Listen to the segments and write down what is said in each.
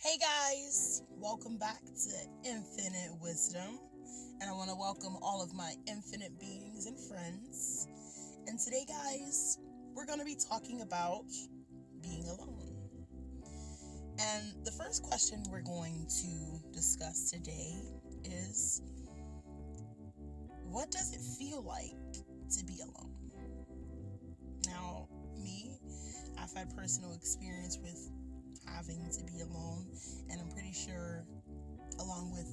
Hey guys, welcome back to Infinite Wisdom, and I want to welcome all of my infinite beings and friends. And today, guys, we're going to be talking about being alone. And the first question we're going to discuss today is, what does it feel like to be alone? Now, me, I've had personal experience with having to be alone, and I'm pretty sure along with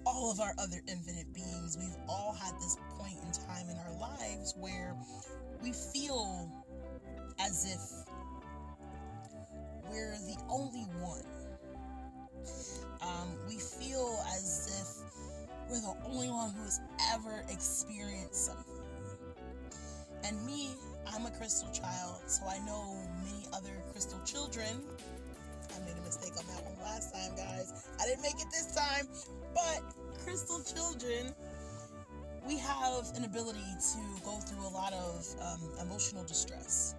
all of our other infinite beings, we've all had this point in time in our lives where we feel as if we're the only one. We feel as if we're the only one who has ever experienced something. And me, I'm a crystal child, so I know many other crystal children. I made a mistake on that one last time, guys. I didn't make it this time. But crystal children, we have an ability to go through a lot of emotional distress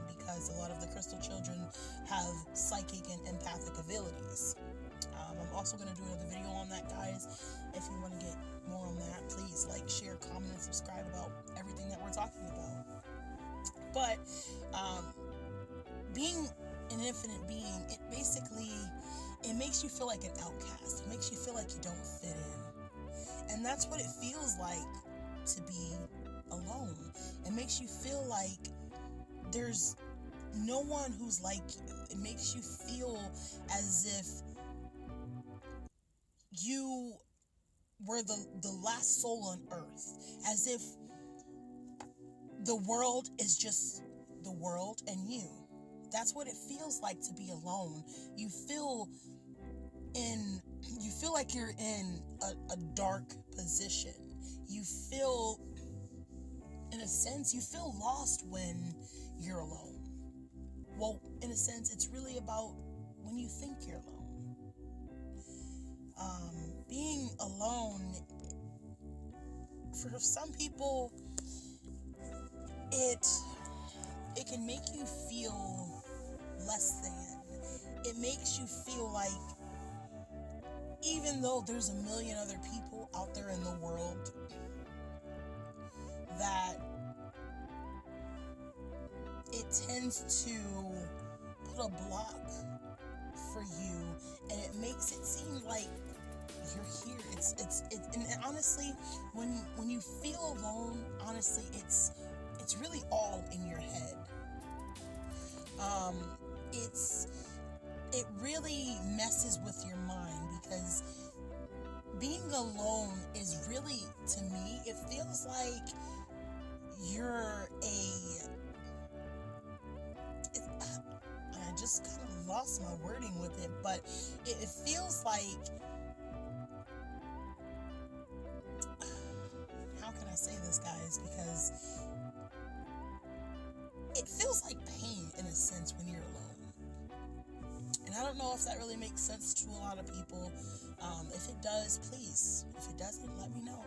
because a lot of the crystal children have psychic and empathic abilities. I'm also going to do another video on that, guys. If you want to get more on that, please like, share, comment, and subscribe about everything that we're talking about. But being an infinite being, it makes you feel like an outcast. It makes you feel like you don't fit in. And that's what it feels like to be alone. It makes you feel like there's no one who's like you. It makes you feel as if you were the last soul on earth. As if the world is just the world and you. That's what it feels like to be alone. You feel like you're in a dark position. You feel, in a sense, you feel lost when you're alone. Well, in a sense, it's really about when you think you're alone. Being alone, for some people, it can make you feel less than. It makes you feel like, even though there's a million other people out there in the world, that it tends to put a block for you, and it makes it seem like you're here. And honestly, when you feel alone, honestly, it's really all in your head. It really messes with your mind, because being alone is really, to me, it feels like you're I just kind of lost my wording with it, but it feels like, how can I say this, guys? Because it feels like pain in a sense when you're alone. And I don't know if that really makes sense to a lot of people. If it does, please. If it doesn't, let me know.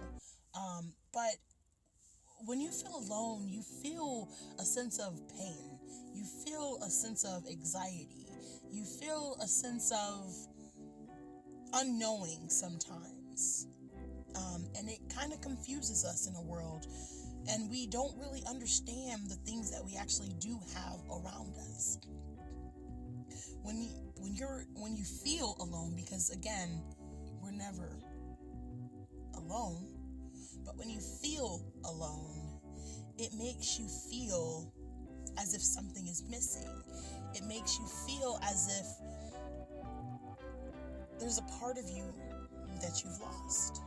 But when you feel alone, you feel a sense of pain. You feel a sense of anxiety. You feel a sense of unknowing sometimes. And it kind of confuses us in a world. And we don't really understand the things that we actually do have around us. When you feel alone, because again, we're never alone, but when you feel alone, it makes you feel as if something is missing. It makes you feel as if there's a part of you that you've lost.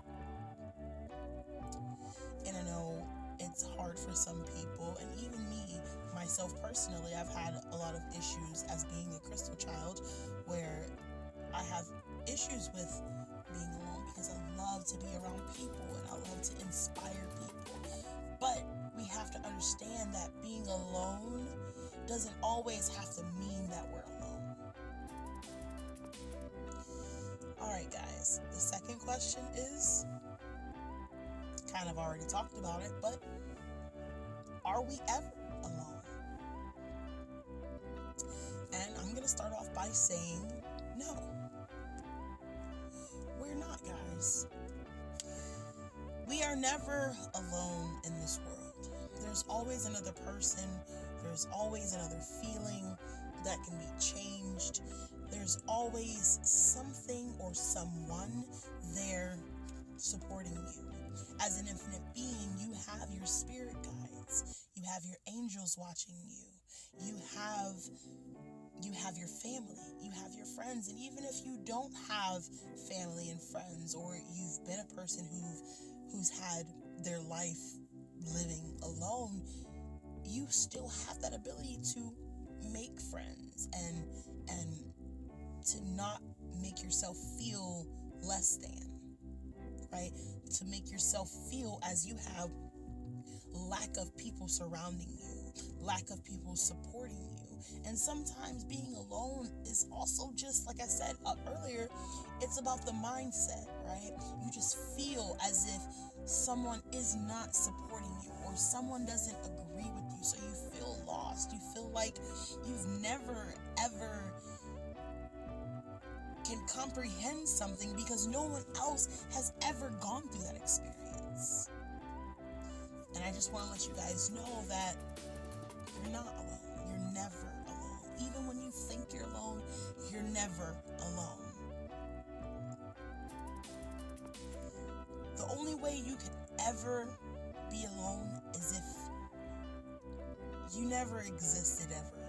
And I know it's hard for some people, and even me, myself personally, I've had a lot of issues as being a crystal child, where I have issues with being alone, because I love to be around people and I love to inspire people. But we have to understand that being alone doesn't always have to mean that we're alone. Alright, guys, the second question is, kind of already talked about it, but are we ever alone? And I'm going to start off by saying no. guys, we are never alone in this world. There's always another person. There's always another feeling that can be changed. There's always something or someone there supporting you. As an infinite being, you have your spirit guides. You have your angels watching you. You have your family. You have your friends. And even if you don't have family and friends, or you've been a person who's had their life living alone, you still have that ability to make friends and to not make yourself feel less than, right? To make yourself feel as you have lack of people surrounding you, lack of people supporting you. And sometimes being alone is also, just like I said earlier, it's about the mindset, right? You just feel as if someone is not supporting you, or someone doesn't agree with you. So you feel lost. You feel like you've never, ever can comprehend something because no one else has ever gone through that experience. And I just want to let you guys know that you're not alone. You're never alone. Even when you think you're alone, you're never alone. The only way you could ever be alone is if you never existed ever.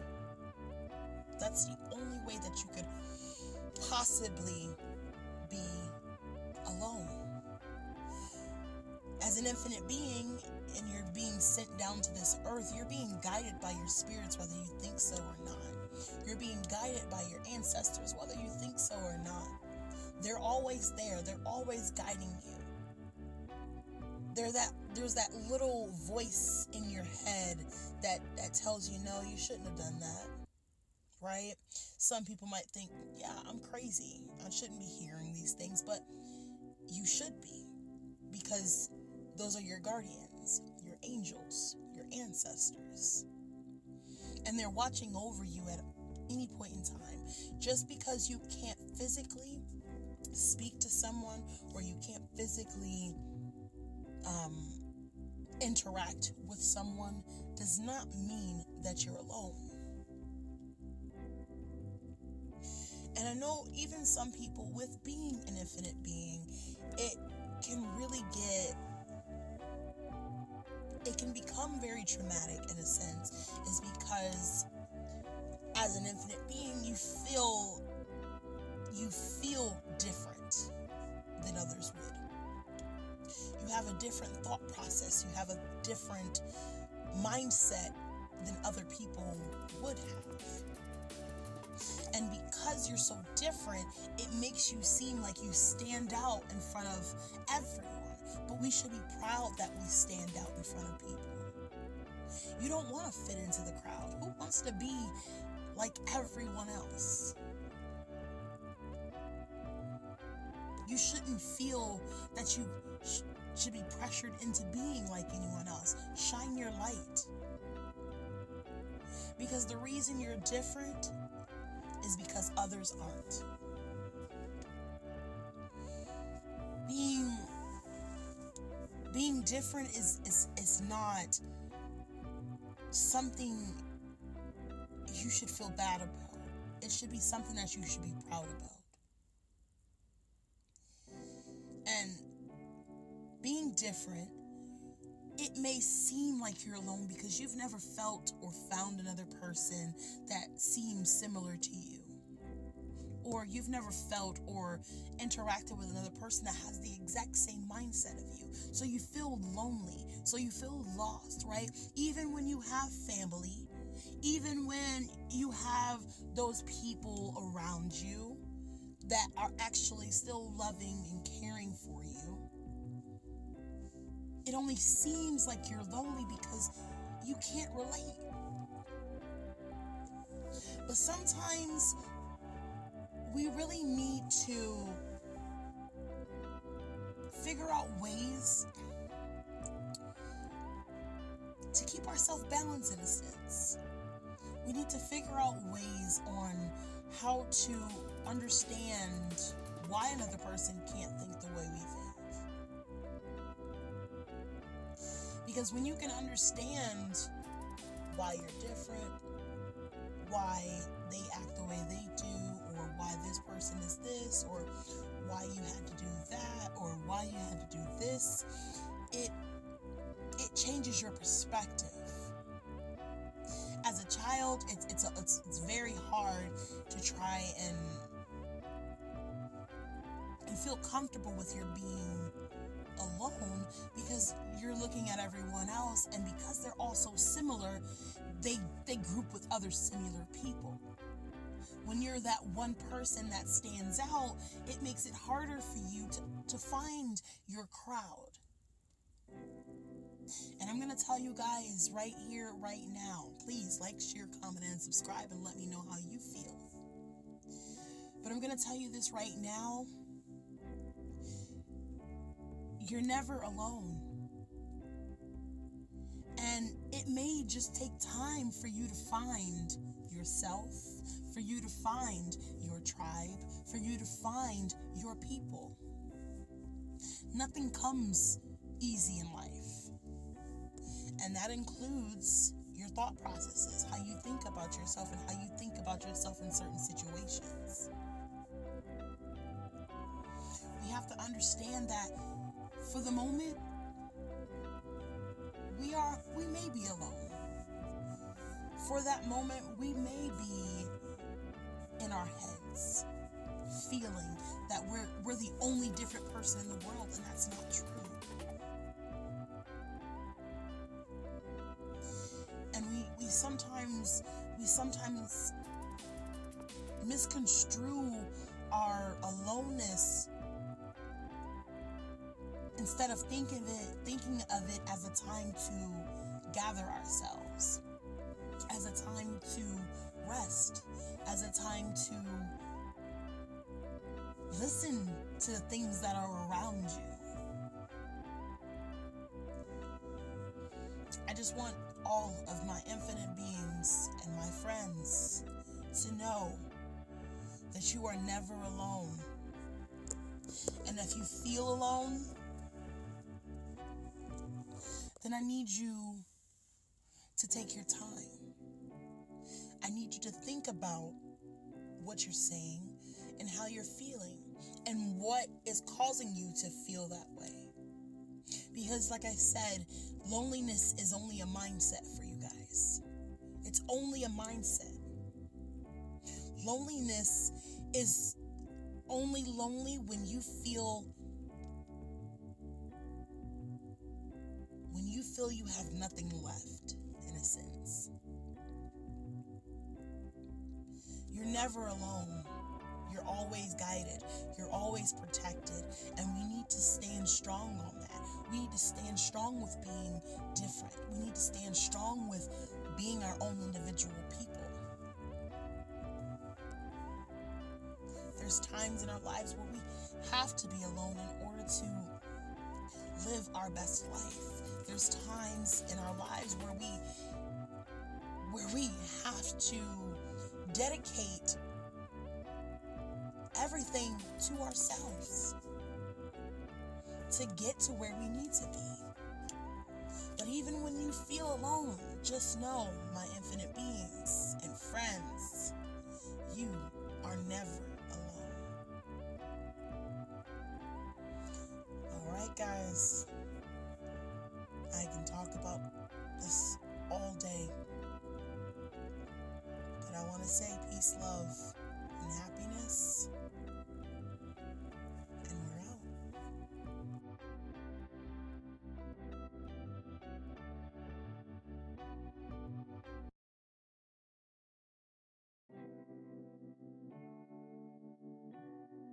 That's the only way that you could possibly be alone. As an infinite being, and you're being sent down to this earth, you're being guided by your spirits, whether you think so or not. You're being guided by your ancestors, whether you think so or not. They're always there. They're always guiding you. There's that little voice in your head that tells you, no, you shouldn't have done that, right? Some people might think, yeah, I'm crazy. I shouldn't be hearing these things, but you should be, because those are your guardians, your angels, your ancestors. And they're watching over you at any point in time. Just because you can't physically speak to someone, or you can't physically interact with someone, does not mean that you're alone. And I know even some people, with being an infinite being, it can become very traumatic in a sense, is because as an infinite being, you feel different than others would. You have a different thought process. You have a different mindset than other people would have. And because you're so different, it makes you seem like you stand out in front of everyone. But we should be proud that we stand out in front of people. You don't want to fit into the crowd. Who wants to be like everyone else? You shouldn't feel that you should be pressured into being like anyone else. Shine your light. Because the reason you're different is because others aren't. Being different is not something you should feel bad about. It should be something that you should be proud about. And being different, it may seem like you're alone because you've never felt or found another person that seems similar to you. Or you've never felt or interacted with another person that has the exact same mindset of you. So you feel lonely. So you feel lost, right? Even when you have family, even when you have those people around you that are actually still loving and caring for you, it only seems like you're lonely because you can't relate. But sometimes we really need to figure out ways to keep ourselves balanced in a sense. We need to figure out ways on how to understand why another person can't think the way we think. Because when you can understand why you're different, why they act the way they do, or why this person is this, or why you had to do that, or why you had to do this, it changes your perspective. As a child, it's very hard to try and feel comfortable with your being alone, because you're looking at everyone else, and because they're all so similar, they group with other similar people. When you're that one person that stands out, it makes it harder for you to find your crowd. And I'm going to tell you guys right here, right now, please like, share, comment, and subscribe, and let me know how you feel. But I'm going to tell you this right now. You're never alone. And it may just take time for you to find yourself, for you to find your tribe, for you to find your people. Nothing comes easy in life. And that includes your thought processes, how you think about yourself and how you think about yourself in certain situations. We have to understand that for the moment, we may be alone. For that moment, we may be in our heads, feeling that we're the only different person in the world, and that's not true. And we sometimes misconstrue our aloneness, instead of thinking of it as a time to gather ourselves, as a time to rest, as a time to listen to the things that are around you. I just want all of my infinite beings and my friends to know that you are never alone. And if you feel alone, then I need you to take your time. I need you to think about what you're saying and how you're feeling and what is causing you to feel that way. Because like I said, loneliness is only a mindset for you guys. It's only a mindset. Loneliness is only lonely when you feel you have nothing left, in a sense. You're never alone. You're always guided. You're always protected. And we need to stand strong on that. We need to stand strong with being different. We need to stand strong with being our own individual people. There's times in our lives where we have to be alone in order to live our best life. There's times in our lives where we have to dedicate everything to ourselves to get to where we need to be. But even when you feel alone, just know, my infinite beings and friends, you are never alone. Alright guys, I can talk about this all day, but I want to say peace, love, and happiness